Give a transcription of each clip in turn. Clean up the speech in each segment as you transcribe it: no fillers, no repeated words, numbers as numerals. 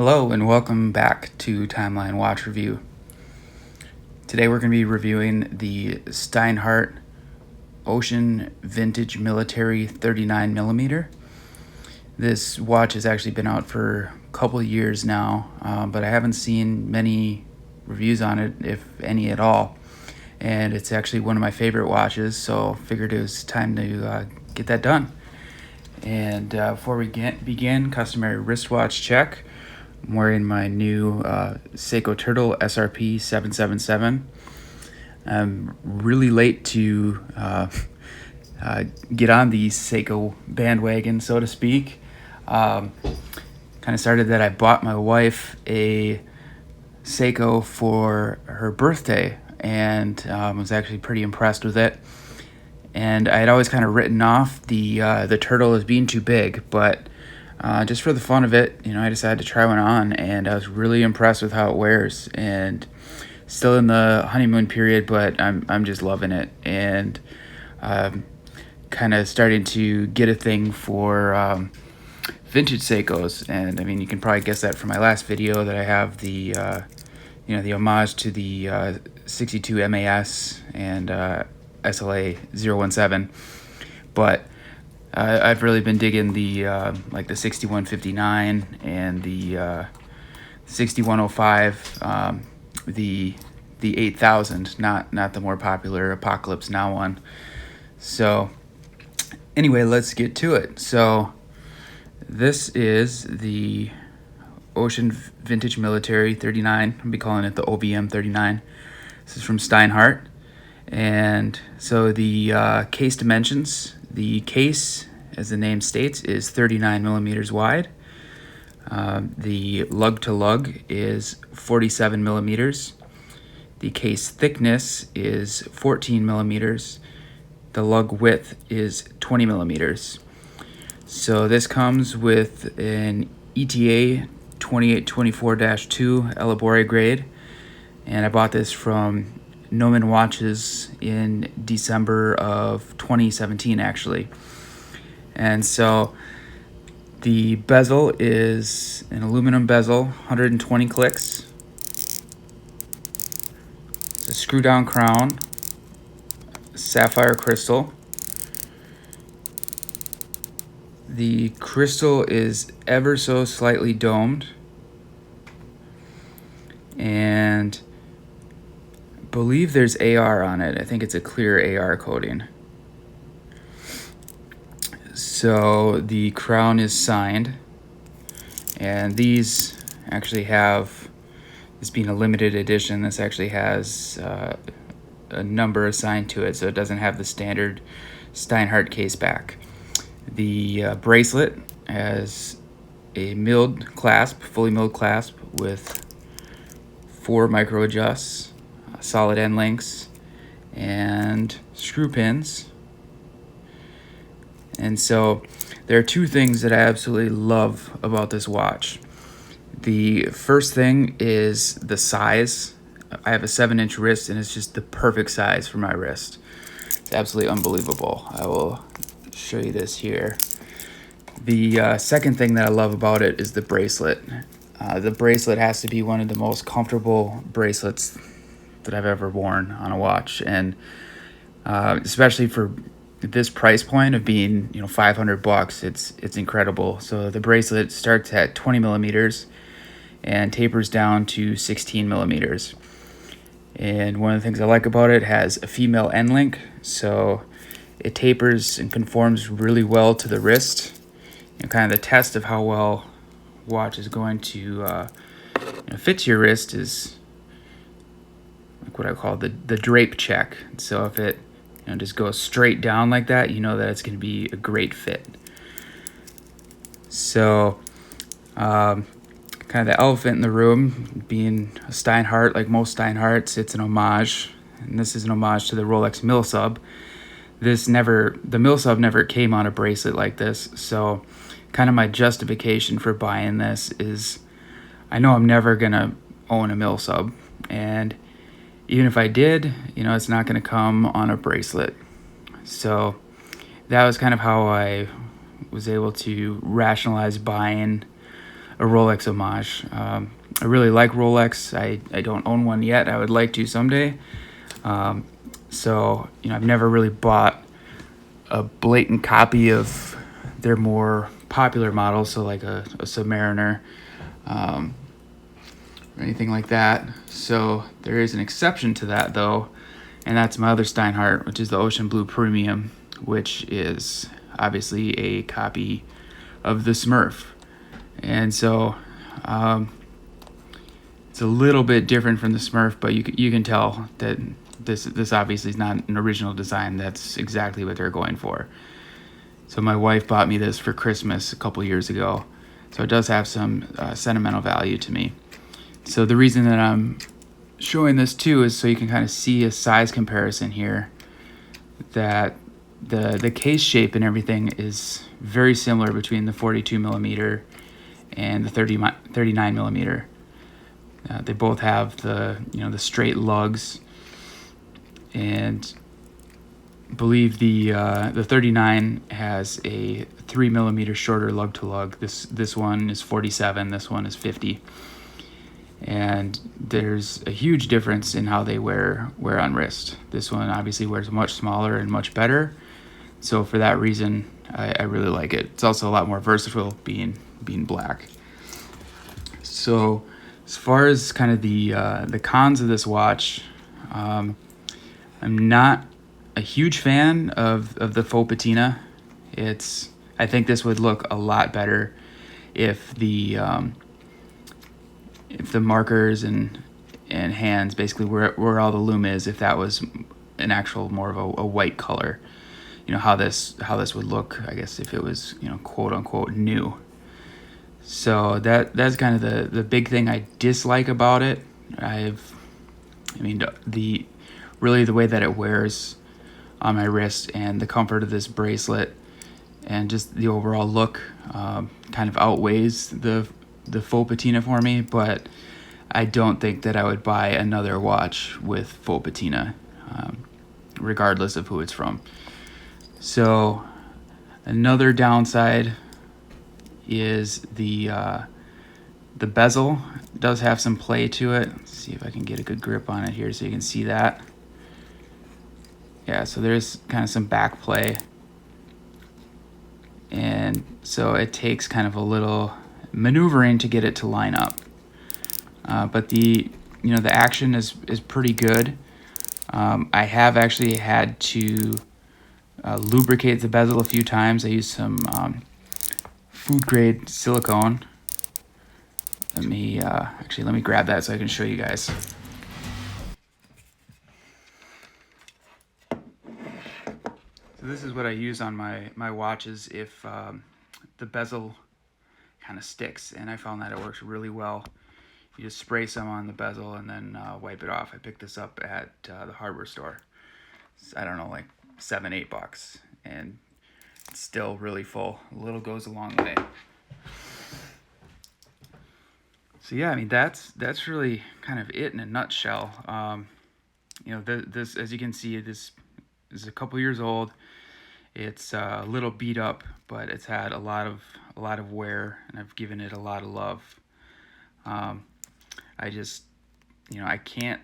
Hello and welcome back to Timeline Watch Review. Today we're going to be reviewing the Steinhart Ocean Vintage Military 39mm. This watch has actually been out for a couple of years now, but I haven't seen many reviews on it, if any at all. And it's actually one of my favorite watches, so figured it was time to get that done. And before we begin, customary wristwatch check. I'm wearing my new Seiko Turtle Srp 777. I'm really late to get on the Seiko bandwagon, so to speak. Kind of started that I bought my wife a Seiko for her birthday, and was actually pretty impressed with it. And I had always kind of written off the Turtle as being too big, but just for the fun of it, I decided to try one on, and I was really impressed with how it wears. And still in the honeymoon period, but I'm just loving it, and kind of starting to get a thing for vintage Seikos. And I mean, you can probably guess that from my last video that I have the the homage to the 62 MAS and SLA 017, but I've really been digging the like the 6159 and the 6105, the 8000, not the more popular Apocalypse Now one. So anyway, let's get to it. So this is the Ocean Vintage Military 39. I'll be calling it the OVM 39. This is from Steinhart. And so the case dimensions, the case, as the name states, is 39 millimeters wide. The lug to lug is 47 millimeters. The case thickness is 14 millimeters. The lug width is 20 millimeters. So this comes with an ETA 2824-2 Elabore grade, and I bought this from Gnomon Watches in December of 2017, actually. And so the bezel is an aluminum bezel, 120 clicks. It's a screw down crown, sapphire crystal. The crystal is ever so slightly domed, and believe there's AR on it. I think it's a clear AR coating. So the crown is signed, and these actually have, this being a limited edition, this actually has a number assigned to it, so it doesn't have the standard Steinhart case back. The bracelet has a milled clasp, fully milled clasp with 4 micro adjusts, solid end links, and screw pins. And so there are 2 things that I absolutely love about this watch. The first thing is the size. I have a 7-inch wrist, and it's just the perfect size for my wrist. It's absolutely unbelievable. I will show you this here. The second thing that I love about it is the bracelet. The bracelet has to be one of the most comfortable bracelets that I've ever worn on a watch, and especially for this price point of being $500, it's incredible. So the bracelet starts at 20 millimeters and tapers down to 16 millimeters. And one of the things I like about it has a female end link, so it tapers and conforms really well to the wrist. Kind of the test of how well watch is going to fit to your wrist is like what I call the drape check. So if it just goes straight down like that, that it's going to be a great fit. So kind of the elephant in the room, being a Steinhart, like most Steinharts, it's an homage, and this is an homage to the Rolex Mill Sub. The Mill Sub never came on a bracelet like this, so kind of my justification for buying this is I know I'm never gonna own a Mill Sub, and even if I did, it's not gonna come on a bracelet. So that was kind of how I was able to rationalize buying a Rolex homage. I really like Rolex. I don't own one yet. I would like to someday. So, I've never really bought a blatant copy of their more popular models, so like a Submariner, or anything like that. So there is an exception to that, though, and that's my other Steinhart, which is the Ocean Blue Premium, which is obviously a copy of the Smurf. And so it's a little bit different from the Smurf, but you can tell that this obviously is not an original design. That's exactly what they're going for. So my wife bought me this for Christmas a couple years ago, so it does have some sentimental value to me. So the reason that I'm showing this too is so you can kind of see a size comparison here, that the case shape and everything is very similar between the 42 millimeter and the 39 millimeter. They both have the straight lugs, and believe the 39 has a 3 millimeter shorter lug to lug. This one is 47. This one is 50. And there's a huge difference in how they wear on wrist. This one obviously wears much smaller and much better. So for that reason, I really like it. It's also a lot more versatile being black. So as far as kind of the cons of this watch, I'm not a huge fan of the faux patina. I think this would look a lot better if the markers and hands, basically where all the lume is, if that was an actual more of a white color. How this would look, I guess, if it was quote unquote new. So that's kind of the big thing I dislike about it. The way that it wears on my wrist and the comfort of this bracelet and just the overall look kind of outweighs the faux patina for me, but I don't think that I would buy another watch with faux patina, regardless of who it's from. So another downside is the bezel. It does have some play to it. Let's see if I can get a good grip on it here so you can see that. Yeah, so there's kind of some back play, and so it takes kind of a little maneuvering to get it to line up. But the action is pretty good. I have actually had to lubricate the bezel a few times. I used some food grade silicone. Let me grab that so I can show you guys. So this is what I use on my watches if the bezel kind of sticks, and I found that it works really well. You just spray some on the bezel and then wipe it off. I picked this up at the hardware store. It's, I don't know, like $7-8, and it's still really full. A little goes a long way. So yeah, that's really kind of it in a nutshell. This, as you can see, this is a couple years old. It's a little beat up, but it's had a lot of wear, and I've given it a lot of love. I can't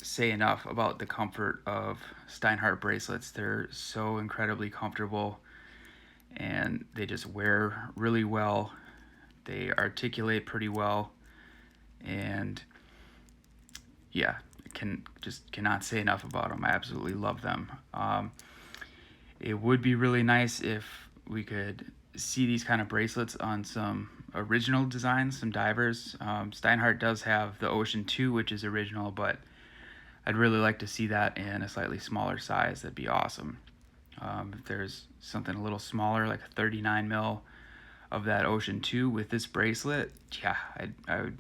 say enough about the comfort of Steinhart bracelets. They're so incredibly comfortable, and they just wear really well. They articulate pretty well, and yeah, cannot say enough about them. I absolutely love them. It would be really nice if we could see these kind of bracelets on some original designs, some divers. Steinhart does have the Ocean 2, which is original, but I'd really like to see that in a slightly smaller size. That'd be awesome. If there's something a little smaller, like a 39 mil of that Ocean 2 with this bracelet, yeah, I would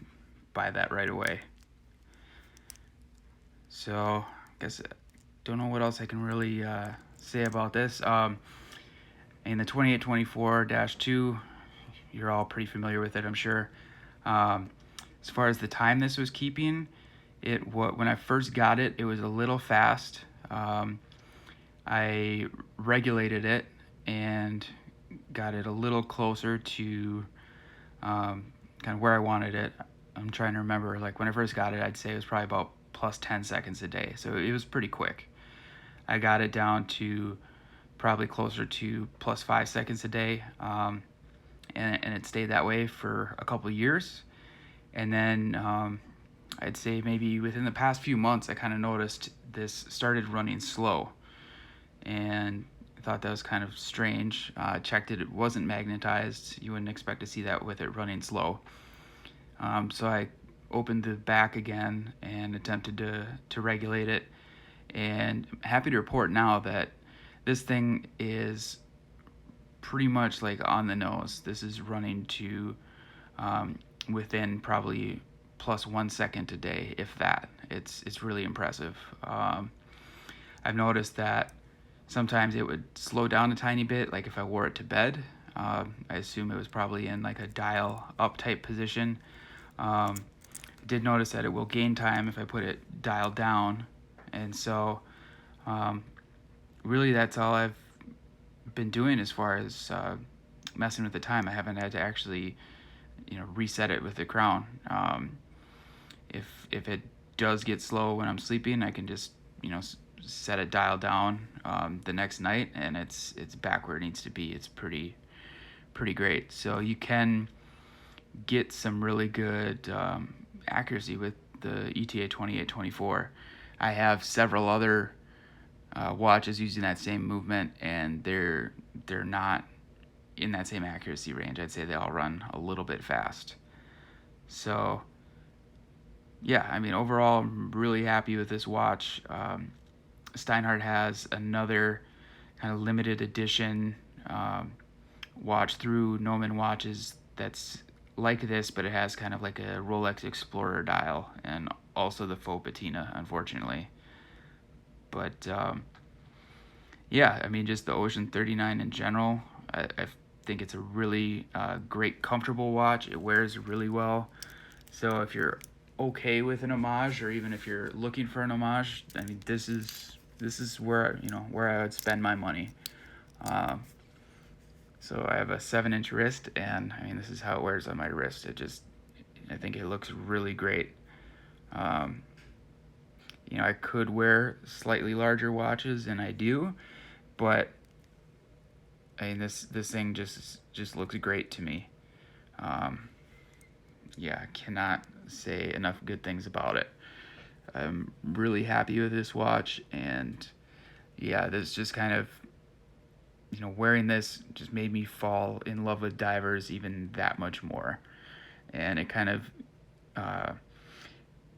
buy that right away. So I guess don't know what else I can really say about this. And the 2824-2, you're all pretty familiar with it, I'm sure. As far as the time this was keeping, when I first got it, it was a little fast. I regulated it and got it a little closer to kind kind of where I wanted it. I'm trying to remember, like when I first got it, I'd say it was probably about plus 10 seconds a day. So it was pretty quick. I got it down to probably closer to plus 5 seconds a day. And it stayed that way for a couple of years. And then I'd say maybe within the past few months, I kind of noticed this started running slow. And I thought that was kind of strange. Checked it wasn't magnetized. You wouldn't expect to see that with it running slow. So I opened the back again and attempted to regulate it. And I'm happy to report now that this thing is pretty much like on the nose. This is running to within probably plus 1 second a day, if that. It's really impressive. I've noticed that sometimes it would slow down a tiny bit, like if I wore it to bed. I assume it was probably in like a dial up type position. Did notice that it will gain time if I put it dial down, and so really that's all I've been doing as far as messing with the time. I haven't had to actually reset it with the crown. If it does get slow when I'm sleeping, I can just set it dial down the next night, and it's back where it needs to be. It's pretty great. So you can get some really good accuracy with the ETA 2824. I have several other watches using that same movement, and they're not in that same accuracy range. I'd say they all run a little bit fast. So yeah, I mean, overall, I'm really happy with this watch. Steinhart has another kind of limited edition watch through Gnomon Watches that's like this, but it has kind of like a Rolex Explorer dial and also the faux patina, unfortunately. But yeah, I mean, just the Ocean 39 in general, I think it's a really great, comfortable watch. It wears really well. So if you're okay with an homage, or even if you're looking for an homage, I mean, this is where where I would spend my money. So I have a 7-inch wrist, and I mean, this is how it wears on my wrist. I think it looks really great. I could wear slightly larger watches, and I do, but I mean, this thing just looks great to me. Yeah, I cannot say enough good things about it. I'm really happy with this watch, and yeah, this just kind of, wearing this just made me fall in love with divers even that much more. And it kind of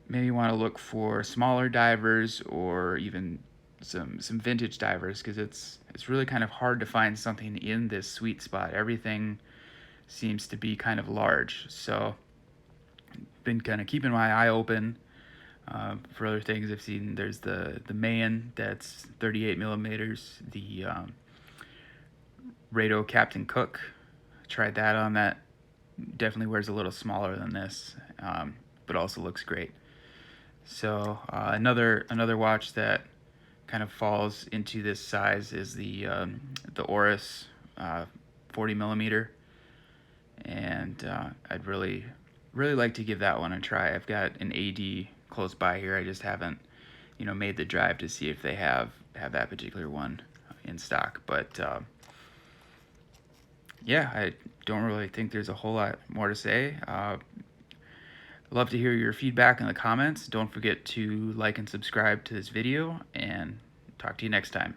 made me want to look for smaller divers, or even some vintage divers, because it's really kind of hard to find something in this sweet spot. Everything seems to be kind of large. So been kind of keeping my eye open for other things. I've seen there's the Mayan that's 38 millimeters, the Rado Captain Cook. Tried that on. That definitely wears a little smaller than this, but also looks great. So another watch that kind of falls into this size is the Oris 40 millimeter, and I'd really like to give that one a try. I've got an AD close by here. I just haven't made the drive to see if they have that particular one in stock, but yeah, I don't really think there's a whole lot more to say. I'd love to hear your feedback in the comments. Don't forget to like and subscribe to this video, and talk to you next time.